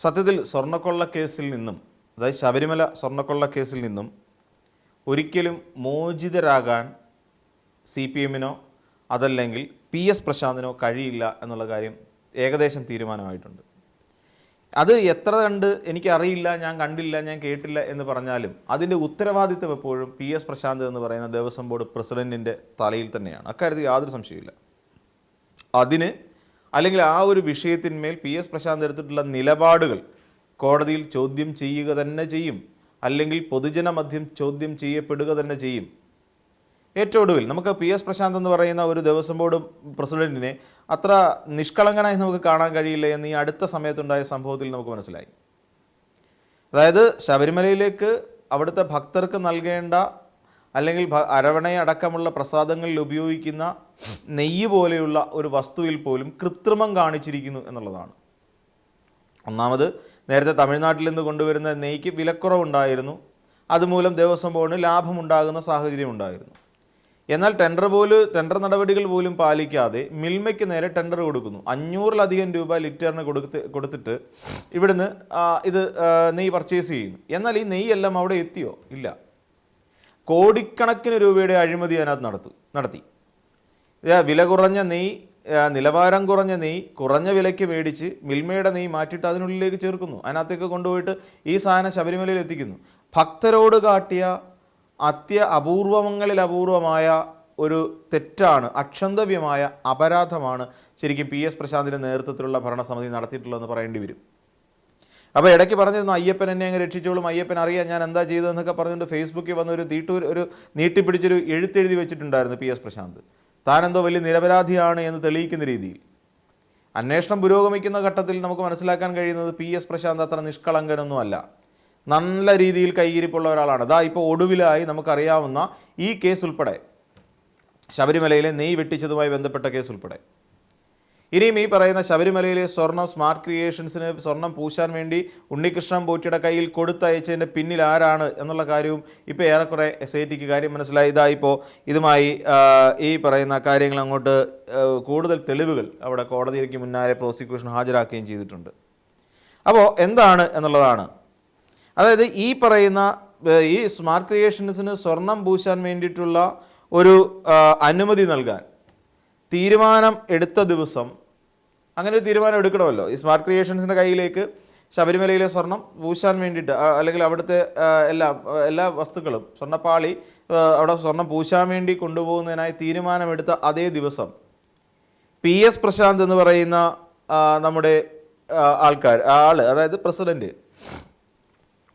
സത്യത്തിൽ സ്വർണ്ണക്കൊള്ള കേസിൽ നിന്നും, അതായത് ശബരിമല സ്വർണ്ണക്കൊള്ള കേസിൽ നിന്നും ഒരിക്കലും മോചിതരാകാൻ CPM-നോ അതല്ലെങ്കിൽ PS പ്രശാന്തിനോ കഴിയില്ല എന്നുള്ള കാര്യം ഏകദേശം തീരുമാനമായിട്ടുണ്ട്. അത് എത്ര കണ്ട് എനിക്കറിയില്ല, ഞാൻ കണ്ടില്ല, ഞാൻ കേട്ടില്ല എന്ന് പറഞ്ഞാലും അതിൻ്റെ ഉത്തരവാദിത്വം എപ്പോഴും PS പ്രശാന്ത് എന്ന് പറയുന്ന ദേവസ്വം ബോർഡ് പ്രസിഡൻറ്റിൻ്റെ തലയിൽ തന്നെയാണ്. അക്കാര്യത്തിൽ യാതൊരു സംശയമില്ല. അതിന് അല്ലെങ്കിൽ ആ ഒരു വിഷയത്തിന്മേൽ PS പ്രശാന്ത് എടുത്തിട്ടുള്ള നിലപാടുകൾ കോടതിയിൽ ചോദ്യം ചെയ്യുക തന്നെ ചെയ്യും, അല്ലെങ്കിൽ പൊതുജനമധ്യം ചോദ്യം ചെയ്യപ്പെടുക തന്നെ ചെയ്യും. ഏറ്റവും ഒടുവിൽ നമുക്ക് PS പ്രശാന്ത് എന്ന് പറയുന്ന ഒരു ദേവസ്വം ബോർഡ് പ്രസിഡൻറ്റിനെ അത്ര നിഷ്കളങ്കനായി നമുക്ക് കാണാൻ കഴിയില്ല എന്ന് ഈ അടുത്ത സമയത്തുണ്ടായ സംഭവത്തിൽ നമുക്ക് മനസ്സിലായി. അതായത് ശബരിമലയിലേക്ക് അവിടുത്തെ ഭക്തർക്ക് നൽകേണ്ട അല്ലെങ്കിൽ അരവണയടക്കമുള്ള പ്രസാദങ്ങളിൽ ഉപയോഗിക്കുന്ന നെയ്യ് പോലെയുള്ള ഒരു വസ്തുവിൽ പോലും കൃത്രിമം കാണിച്ചിരിക്കുന്നു എന്നുള്ളതാണ്. ഒന്നാമത്, നേരത്തെ തമിഴ്നാട്ടിൽ നിന്ന് കൊണ്ടുവരുന്ന നെയ്യ്ക്ക് വിലക്കുറവുണ്ടായിരുന്നു, അതുമൂലം ദേവസ്വം ബോർഡിന് ലാഭമുണ്ടാകുന്ന സാഹചര്യം ഉണ്ടായിരുന്നു. എന്നാൽ ടെൻഡർ നടപടികൾ പോലും പാലിക്കാതെ മിൽമയ്ക്ക് നേരെ ടെൻഡർ കൊടുക്കുന്നു. 500-ലധികം രൂപ ലിറ്ററിന് കൊടുത്തിട്ട് ഇവിടുന്ന് ഇത് നെയ്യ് പർച്ചേസ് ചെയ്യുന്നു. എന്നാൽ ഈ നെയ്യെല്ലാം അവിടെ എത്തിയോ? ഇല്ല. കോടിക്കണക്കിന് രൂപയുടെ അഴിമതി അതിനകത്ത് നടത്തി. വില കുറഞ്ഞ നെയ്യ്, നിലവാരം കുറഞ്ഞ നെയ്യ് കുറഞ്ഞ വിലയ്ക്ക് മേടിച്ച് മിൽമയുടെ നെയ്യ് മാറ്റിയിട്ട് അതിനുള്ളിലേക്ക് ചേർക്കുന്നു. അതിനകത്തേക്ക് കൊണ്ടുപോയിട്ട് ഈ സാധനം ശബരിമലയിൽ എത്തിക്കുന്നു. ഭക്തരോട് കാട്ടിയ അപൂർവമായ ഒരു തെറ്റാണ്, അക്ഷന്തവ്യമായ അപരാധമാണ് ശരിക്കും PS പ്രശാന്തിൻ്റെ നേതൃത്വത്തിലുള്ള ഭരണസമിതി നടത്തിയിട്ടുള്ളതെന്ന് പറയേണ്ടി വരും. അപ്പോൾ ഇടയ്ക്ക് പറഞ്ഞിരുന്നു അയ്യപ്പൻ എന്നെ അങ്ങ് രക്ഷിച്ചോളും, അയ്യപ്പൻ അറിയാം ഞാൻ എന്താ ചെയ്തതെന്നൊക്കെ പറഞ്ഞിട്ട് ഫേസ്ബുക്കിൽ വന്ന് ഒരു നീട്ടിപ്പിടിച്ചൊരു എഴുത്തെഴുതി വെച്ചിട്ടുണ്ടായിരുന്നു PS പ്രശാന്ത്. താനെന്തോ വലിയ നിരപരാധിയാണ് എന്ന് തെളിയിക്കുന്ന രീതിയിൽ. അന്വേഷണം പുരോഗമിക്കുന്ന ഘട്ടത്തിൽ നമുക്ക് മനസ്സിലാക്കാൻ കഴിയുന്നത് PS പ്രശാന്ത് അത്ര നിഷ്കളങ്കനൊന്നും അല്ല, നല്ല രീതിയിൽ കൈയിരിപ്പുള്ള ഒരാളാണ്. അതാ ഇപ്പോൾ ഒടുവിലായി നമുക്കറിയാവുന്ന ഈ കേസ് ഉൾപ്പെടെ, ശബരിമലയിലെ നെയ്യ് വെട്ടിച്ചതുമായി ബന്ധപ്പെട്ട കേസ് ഉൾപ്പെടെ. ഇനിയും ഈ പറയുന്ന ശബരിമലയിലെ സ്വർണം സ്മാർട്ട് ക്രിയേഷൻസിന് സ്വർണം പൂശാൻ വേണ്ടി ഉണ്ണികൃഷ്ണൻ പോറ്റിയുടെ കയ്യിൽ കൊടുത്തയച്ചതിൻ്റെ പിന്നിൽ ആരാണ് എന്നുള്ള കാര്യവും ഇപ്പോൾ ഏറെക്കുറെ SITക്ക് കാര്യം മനസ്സിലായി. ഇതായിപ്പോൾ ഇതുമായി ഈ പറയുന്ന കാര്യങ്ങൾ അങ്ങോട്ട് കൂടുതൽ തെളിവുകൾ അവിടെ കോടതിക്ക് മുന്നാലെ പ്രോസിക്യൂഷൻ ഹാജരാക്കുകയും ചെയ്തിട്ടുണ്ട്. അപ്പോൾ എന്താണ് എന്നുള്ളതാണ്, അതായത് ഈ പറയുന്ന ഈ സ്മാർട്ട് ക്രിയേഷൻസിന് സ്വർണം പൂശാൻ വേണ്ടിയിട്ടുള്ള ഒരു അനുമതി നൽകാൻ തീരുമാനം എടുത്ത ദിവസം, അങ്ങനെ ഒരു തീരുമാനം എടുക്കണമല്ലോ, ഈ സ്മാർട്ട് ക്രിയേഷൻസിൻ്റെ കയ്യിലേക്ക് ശബരിമലയിലെ സ്വർണം പൂശാൻ വേണ്ടിയിട്ട് അല്ലെങ്കിൽ അവിടുത്തെ എല്ലാ വസ്തുക്കളും സ്വർണ്ണപ്പാളി അവിടെ സ്വർണം പൂശാൻ വേണ്ടി കൊണ്ടുപോകുന്നതിനായി തീരുമാനമെടുത്ത അതേ ദിവസം PS പ്രശാന്ത് എന്ന് പറയുന്ന നമ്മുടെ അതായത് പ്രസിഡൻറ്റ്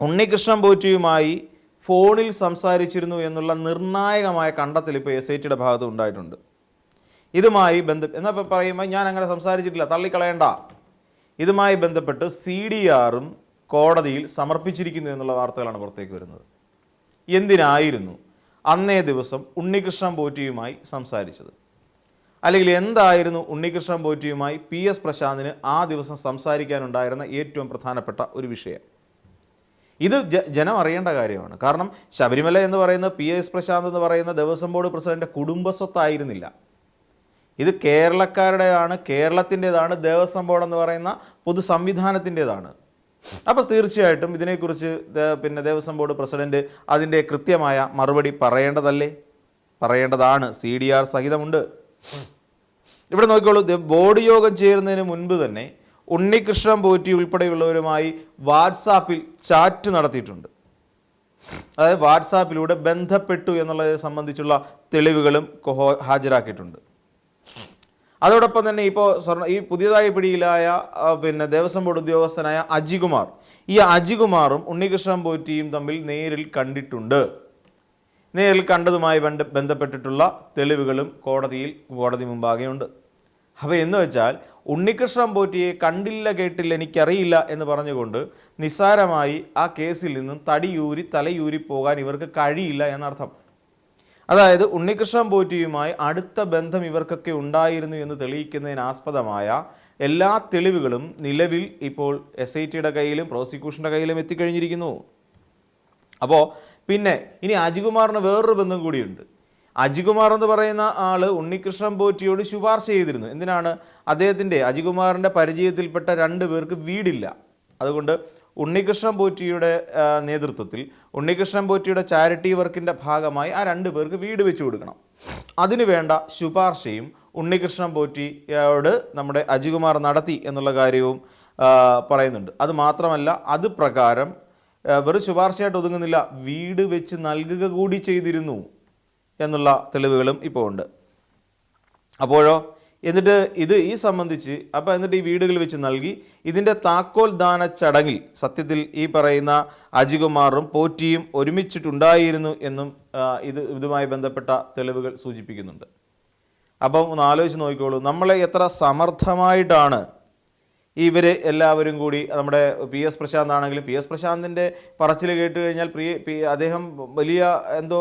ഉണ്ണികൃഷ്ണൻ പോറ്റിയുമായി ഫോണിൽ സംസാരിച്ചിരുന്നു എന്നുള്ള നിർണായകമായ കണ്ടെത്തൽ ഇപ്പോൾ SITയുടെ ഭാഗത്ത് ഉണ്ടായിട്ടുണ്ട്. ഇതുമായി എന്നപ്പോൾ പറയുമ്പോൾ ഞാൻ അങ്ങനെ സംസാരിച്ചിട്ടില്ല, തള്ളിക്കളയണ്ട. ഇതുമായി ബന്ധപ്പെട്ട് CDRും കോടതിയിൽ സമർപ്പിച്ചിരിക്കുന്നു എന്നുള്ള വാർത്തകളാണ് പുറത്തേക്ക് വരുന്നത്. എന്തിനായിരുന്നു അന്നേ ദിവസം ഉണ്ണികൃഷ്ണൻ പോറ്റിയുമായി സംസാരിച്ചത്? അല്ലെങ്കിൽ എന്തായിരുന്നു ഉണ്ണികൃഷ്ണൻ പോറ്റിയുമായി PS പ്രശാന്തിന് ആ ദിവസം സംസാരിക്കാനുണ്ടായിരുന്ന ഏറ്റവും പ്രധാനപ്പെട്ട ഒരു വിഷയം? ഇത് ജനം അറിയേണ്ട കാര്യമാണ്. കാരണം ശബരിമല എന്ന് പറയുന്ന PS പ്രശാന്ത് എന്ന് പറയുന്ന ദേവസ്വം ബോർഡ് പ്രസിഡന്റ് കുടുംബസ്വത്തായിരുന്നില്ല. ഇത് കേരളക്കാരുടേതാണ്, കേരളത്തിൻ്റെതാണ്, ദേവസ്വം ബോർഡ് എന്ന് പറയുന്ന പൊതു സംവിധാനത്തിൻ്റെതാണ്. അപ്പോൾ തീർച്ചയായിട്ടും ഇതിനെക്കുറിച്ച് ദേവസ്വം ബോർഡ് പ്രസിഡന്റ് അതിൻ്റെ കൃത്യമായ മറുപടി പറയേണ്ടതാണ്. CDR സഹിതമുണ്ട്. ഇവിടെ നോക്കിക്കോളൂ, ബോർഡ് യോഗം ചേരുന്നതിന് മുൻപ് തന്നെ ഉണ്ണികൃഷ്ണൻ പോറ്റി ഉൾപ്പെടെയുള്ളവരുമായി വാട്സാപ്പിൽ ചാറ്റ് നടത്തിയിട്ടുണ്ട്. അതായത് വാട്സാപ്പിലൂടെ ബന്ധപ്പെട്ടു എന്നുള്ളതിനെ സംബന്ധിച്ചുള്ള തെളിവുകളും ഹാജരാക്കിയിട്ടുണ്ട്. അതോടൊപ്പം തന്നെ ഇപ്പോൾ ഈ പുതിയതായി പിടിയിലായ ദേവസ്വം ബോർഡ് ഉദ്യോഗസ്ഥനായ അജികുമാർ, ഈ അജികുമാറും ഉണ്ണികൃഷ്ണൻ പോറ്റിയും തമ്മിൽ നേരിൽ കണ്ടിട്ടുണ്ട്. നേരിൽ കണ്ടതുമായി ബന്ധപ്പെട്ടിട്ടുള്ള തെളിവുകളും കോടതി മുമ്പാകെയുണ്ട്. അപ്പോൾ എന്ന് വെച്ചാൽ ഉണ്ണികൃഷ്ണൻ പോറ്റിയെ കണ്ടില്ല കേട്ടില്ല എനിക്കറിയില്ല എന്ന് പറഞ്ഞുകൊണ്ട് നിസ്സാരമായി ആ കേസിൽ നിന്നും തലയൂരി പോകാൻ ഇവർക്ക് കഴിയില്ല എന്നർത്ഥം. അതായത് ഉണ്ണികൃഷ്ണൻ പോറ്റിയുമായി അടുത്ത ബന്ധം ഇവർക്കൊക്കെ ഉണ്ടായിരുന്നു എന്ന് തെളിയിക്കുന്നതിനാസ്പദമായ എല്ലാ തെളിവുകളും നിലവിൽ ഇപ്പോൾ SITയുടെ കയ്യിലും പ്രോസിക്യൂഷൻ്റെ കയ്യിലും എത്തിക്കഴിഞ്ഞിരിക്കുന്നു. അപ്പോൾ പിന്നെ ഇനി അജികുമാറിന് വേറൊരു ബന്ധം കൂടിയുണ്ട്. അജികുമാർ എന്ന് പറയുന്ന ആൾ ഉണ്ണികൃഷ്ണൻ പോറ്റിയോട് ശുപാർശ ചെയ്തിരുന്നു. എന്തിനാണ്? അജികുമാറിൻ്റെ പരിചയത്തിൽപ്പെട്ട 2 പേർക്ക് വീടില്ല. അതുകൊണ്ട് ഉണ്ണികൃഷ്ണൻ പോറ്റിയുടെ നേതൃത്വത്തിൽ ഉണ്ണികൃഷ്ണൻ പോറ്റിയുടെ ചാരിറ്റി വർക്കിൻ്റെ ഭാഗമായി ആ 2 പേർക്ക് വീട് വെച്ച് കൊടുക്കണം. അതിനു വേണ്ട ശുപാർശയും ഉണ്ണികൃഷ്ണൻ പോറ്റിയോട് നമ്മുടെ അജികുമാർ നടത്തി എന്നുള്ള കാര്യവും പറയുന്നുണ്ട്. അത് മാത്രമല്ല, അത് പ്രകാരം വെറും ശുപാർശയായിട്ട് ഒതുങ്ങുന്നില്ല, വീട് വെച്ച് നൽകുക കൂടി ചെയ്തിരുന്നു എന്നുള്ള തെളിവുകളും ഇപ്പോൾ ഉണ്ട്. അപ്പോഴോ എന്നിട്ട് ഈ സംബന്ധിച്ച് എന്നിട്ട് ഈ വീടുകൾ വെച്ച് നൽകി. ഇതിൻ്റെ താക്കോൽ ദാന ചടങ്ങിൽ സത്യത്തിൽ ഈ പറയുന്ന അജികുമാറും പോറ്റിയും ഒരുമിച്ചിട്ടുണ്ടായിരുന്നു എന്നും ഇതുമായി ബന്ധപ്പെട്ട തെളിവുകൾ സൂചിപ്പിക്കുന്നുണ്ട്. അപ്പം ഒന്ന് ആലോചിച്ച് നോക്കിക്കോളൂ, നമ്മളെ എത്ര സമർത്ഥമായിട്ടാണ് ഇവർ എല്ലാവരും കൂടി, നമ്മുടെ PS പ്രശാന്ത് ആണെങ്കിലും PS പ്രശാന്തിൻ്റെ പറച്ചിൽ കേട്ട് കഴിഞ്ഞാൽ അദ്ദേഹം വലിയ എന്തോ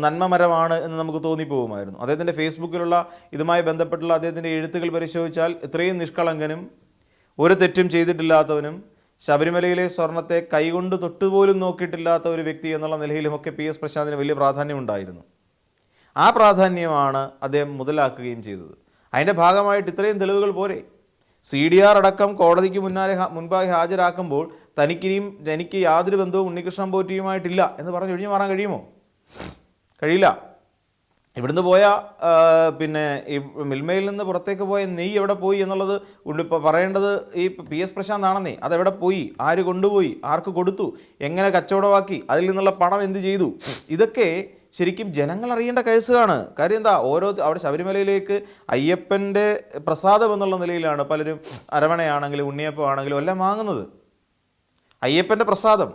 നന്മമരമാണ് എന്ന് നമുക്ക് തോന്നിപ്പോകുമായിരുന്നു. അദ്ദേഹത്തിൻ്റെ ഫേസ്ബുക്കിലുള്ള ഇതുമായി ബന്ധപ്പെട്ടുള്ള അദ്ദേഹത്തിൻ്റെ എഴുത്തുകൾ പരിശോധിച്ചാൽ ഇത്രയും നിഷ്കളങ്കനും ഒരു തെറ്റും ചെയ്തിട്ടില്ലാത്തവനും ശബരിമലയിലെ സ്വർണത്തെ കൈകൊണ്ട് തൊട്ടുപോലും നോക്കിയിട്ടില്ലാത്ത ഒരു വ്യക്തി എന്നുള്ള നിലയിലുമൊക്കെ PS പ്രശാന്തിന് വലിയ പ്രാധാന്യം ഉണ്ടായിരുന്നു. ആ പ്രാധാന്യമാണ് അദ്ദേഹം മുതലാക്കുകയും ചെയ്തത്. അതിൻ്റെ ഭാഗമായിട്ട് ഇത്രയും തെളിവുകൾ പോരെ? CDR അടക്കം കോടതിക്ക് മുൻപായി ഹാജരാക്കുമ്പോൾ എനിക്ക് യാതൊരു ബന്ധവും ഉണ്ണികൃഷ്ണൻ പോറ്റിയുമായിട്ടില്ല എന്ന് പറഞ്ഞ് ഒഴിഞ്ഞു മാറാൻ കഴിയുമോ? കഴിയില്ല. ഇവിടുന്ന് പോയ പിന്നെ ഈ മിൽമയിൽ നിന്ന് പുറത്തേക്ക് പോയ നെയ്യ് എവിടെ പോയി എന്നുള്ളത് പറയേണ്ടത് ഈ PS പ്രശാന്ത് ആണെന്നേ. അതെവിടെ പോയി, ആര് കൊണ്ടുപോയി, ആർക്ക് കൊടുത്തു, എങ്ങനെ കച്ചവടമാക്കി, അതിൽ നിന്നുള്ള പണം എന്ത് ചെയ്തു, ഇതൊക്കെ ശരിക്കും ജനങ്ങൾ അറിയേണ്ട കേസുകളാണ്. കാര്യം എന്താ, അവിടെ ശബരിമലയിലേക്ക് അയ്യപ്പൻ്റെ പ്രസാദം എന്നുള്ള നിലയിലാണ് പലരും അരവണയാണെങ്കിലും ഉണ്ണിയപ്പം ആണെങ്കിലും എല്ലാം വാങ്ങുന്നത്. അയ്യപ്പൻ്റെ പ്രസാദം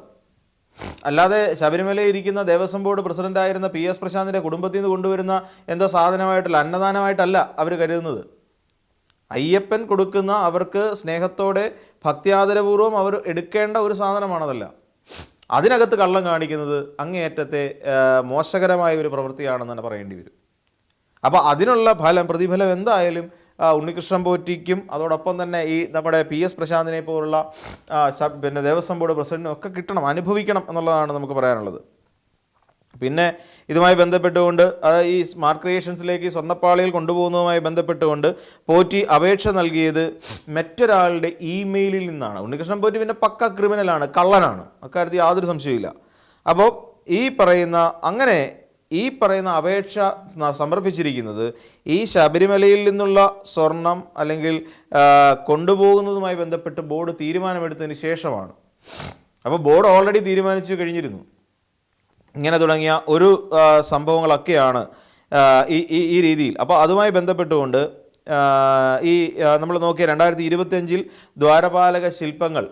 അല്ലാതെ ശബരിമലയിൽ ഇരിക്കുന്ന ദേവസ്വം ബോർഡ് പ്രസിഡൻ്റായിരുന്ന PS പ്രശാന്തിൻ്റെ കുടുംബത്തിൽ നിന്ന് കൊണ്ടുവരുന്ന എന്തോ സാധനമായിട്ടല്ല, അന്നദാനമായിട്ടല്ല അവർ കരുതുന്നത്. അയ്യപ്പൻ കൊടുക്കുന്ന, അവർക്ക് സ്നേഹത്തോടെ ഭക്തിയാദരപൂർവ്വം അവർ എടുക്കേണ്ട ഒരു സാധനമാണതല്ല. അതിനകത്ത് കള്ളം കാണിക്കുന്നത് അങ്ങേയറ്റത്തെ മോശകരമായ ഒരു പ്രവൃത്തിയാണെന്ന് തന്നെ പറയേണ്ടി വരും. അപ്പോൾ അതിനുള്ള പ്രതിഫലം എന്തായാലും ഉണ്ണികൃഷ്ണൻ പോറ്റിക്കും അതോടൊപ്പം തന്നെ ഈ നമ്മുടെ PS പ്രശാന്തിനെ പോലുള്ള പിന്നെ ദേവസ്വം ബോർഡ് പ്രസിഡന്റിനും ഒക്കെ കിട്ടണം, അനുഭവിക്കണം എന്നുള്ളതാണ് നമുക്ക് പറയാനുള്ളത്. പിന്നെ ഇതുമായി ബന്ധപ്പെട്ടുകൊണ്ട് ഈ സ്മാർട്ട് ക്രിയേഷൻസിലേക്ക് സ്വർണ്ണപ്പാളികൾ കൊണ്ടുപോകുന്നതുമായി ബന്ധപ്പെട്ടുകൊണ്ട് പോറ്റി അപേക്ഷ നൽകിയത് മറ്റൊരാളുടെ ഇമെയിലിൽ നിന്നാണ്. ഉണ്ണികൃഷ്ണൻ പോറ്റി പിന്നെ പക്ക ക്രിമിനലാണ്, കള്ളനാണ്, അക്കാര്യത്തിൽ യാതൊരു സംശയമില്ല. അപ്പോൾ ഈ പറയുന്ന അപേക്ഷ സമർപ്പിച്ചിരിക്കുന്നത് ഈ ശബരിമലയിൽ നിന്നുള്ള സ്വർണം അല്ലെങ്കിൽ കൊണ്ടുപോകുന്നതുമായി ബന്ധപ്പെട്ട് ബോർഡ് തീരുമാനമെടുത്തതിന് ശേഷമാണ്. അപ്പോൾ ബോർഡ് ഓൾറെഡി തീരുമാനിച്ചു കഴിഞ്ഞിരുന്നു. ഇങ്ങനെ തുടങ്ങിയ ഒരു സംഭവങ്ങളൊക്കെയാണ് ഈ രീതിയിൽ. അപ്പോൾ അതുമായി ബന്ധപ്പെട്ടുകൊണ്ട് നമ്മൾ നോക്കിയ 2025 ദ്വാരപാലക ശില്പങ്ങൾ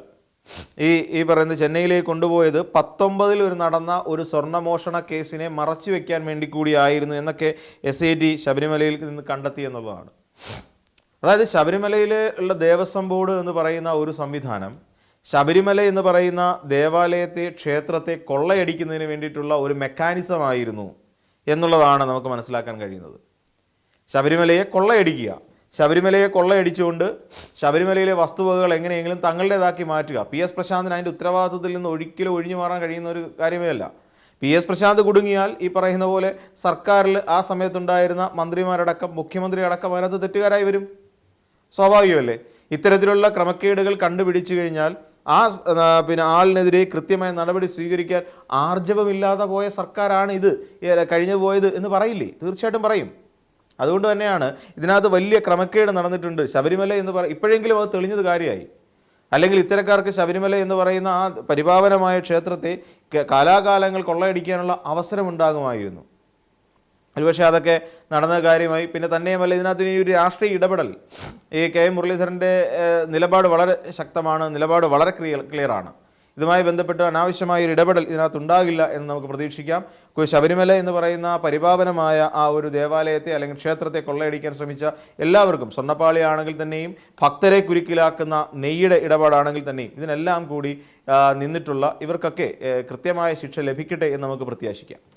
ഈ പറയുന്ന ചെന്നൈയിലേക്ക് കൊണ്ടുപോയത് 19 നടന്ന ഒരു സ്വർണ്ണമോഷണ കേസിനെ മറച്ചു വെക്കാൻ വേണ്ടി കൂടിയായിരുന്നു എന്നൊക്കെ SIT ശബരിമലയിൽ നിന്ന് കണ്ടെത്തി എന്നുള്ളതാണ്. അതായത് ശബരിമലയിൽ ഉള്ള ദേവസ്വം ബോർഡ് എന്ന് പറയുന്ന ഒരു സംവിധാനം ശബരിമല എന്ന് പറയുന്ന ദേവാലയത്തെ, ക്ഷേത്രത്തെ കൊള്ളയടിക്കുന്നതിന് വേണ്ടിയിട്ടുള്ള ഒരു മെക്കാനിസം ആയിരുന്നു എന്നുള്ളതാണ് നമുക്ക് മനസ്സിലാക്കാൻ കഴിയുന്നത്. ശബരിമലയെ കൊള്ളയടിക്കുക, ശബരിമലയെ കൊള്ളയടിച്ചുകൊണ്ട് ശബരിമലയിലെ വസ്തുവകകൾ എങ്ങനെയെങ്കിലും തങ്ങളുടേതാക്കി മാറ്റുക. PS പ്രശാന്തിന് അതിൻ്റെ ഉത്തരവാദിത്വത്തിൽ നിന്ന് ഒരിക്കലും ഒഴിഞ്ഞു മാറാൻ കഴിയുന്ന ഒരു കാര്യമേ അല്ല. PS പ്രശാന്ത് കുടുങ്ങിയാൽ ഈ പറയുന്ന പോലെ സർക്കാരിൽ ആ സമയത്തുണ്ടായിരുന്ന മന്ത്രിമാരടക്കം മുഖ്യമന്ത്രി അടക്കം അതിനകത്ത് തെറ്റുകാരായി വരും. സ്വാഭാവികമല്ലേ? ഇത്തരത്തിലുള്ള ക്രമക്കേടുകൾ കണ്ടുപിടിച്ചു കഴിഞ്ഞാൽ പിന്നെ ആളിനെതിരെ കൃത്യമായ നടപടി സ്വീകരിക്കാൻ ആർജവമില്ലാതെ പോയ സർക്കാരാണ് ഇത് കഴിഞ്ഞു പോയത് എന്ന് പറയില്ലേ? തീർച്ചയായിട്ടും പറയും. അതുകൊണ്ട് തന്നെയാണ് ഇതിനകത്ത് വലിയ ക്രമക്കേട് നടന്നിട്ടുണ്ട്. ശബരിമല എന്ന് ഇപ്പോഴെങ്കിലും അത് തെളിഞ്ഞത് കാര്യമായി. അല്ലെങ്കിൽ ഇത്തരക്കാർക്ക് ശബരിമല എന്ന് പറയുന്ന ആ പരിപാവനമായ ക്ഷേത്രത്തെ കാലാകാലങ്ങൾ കൊള്ളയടിക്കാനുള്ള അവസരമുണ്ടാകുമായിരുന്നു. ഒരുപക്ഷെ അതൊക്കെ നടന്ന കാര്യമായി. പിന്നെ തന്നെയുമല്ല, ഇതിനകത്ത് ഈ ഒരു രാഷ്ട്രീയ ഇടപെടൽ, ഈ KM മുരളീധരൻ്റെ നിലപാട് വളരെ ശക്തമാണ്, നിലപാട് വളരെ ക്ലിയറാണ്. ഇതുമായി ബന്ധപ്പെട്ട് അനാവശ്യമായ ഒരു ഇടപെടൽ ഇതിനകത്ത് ഉണ്ടാകില്ല എന്ന് നമുക്ക് പ്രതീക്ഷിക്കാം. ശബരിമല എന്ന് പറയുന്ന പരിപാവനമായ ആ ഒരു ദേവാലയത്തെ അല്ലെങ്കിൽ ക്ഷേത്രത്തെ കൊള്ളയടിക്കാൻ ശ്രമിച്ച എല്ലാവർക്കും, സ്വർണ്ണപ്പാളിയാണെങ്കിൽ തന്നെയും ഭക്തരെ കുരുക്കിലാക്കുന്ന നെയ്യുടെ ഇടപാടാണെങ്കിൽ തന്നെയും ഇതിനെല്ലാം കൂടി നിന്നിട്ടുള്ള ഇവർക്കൊക്കെ കൃത്യമായ ശിക്ഷ ലഭിക്കട്ടെ എന്ന് നമുക്ക് പ്രത്യാശിക്കാം.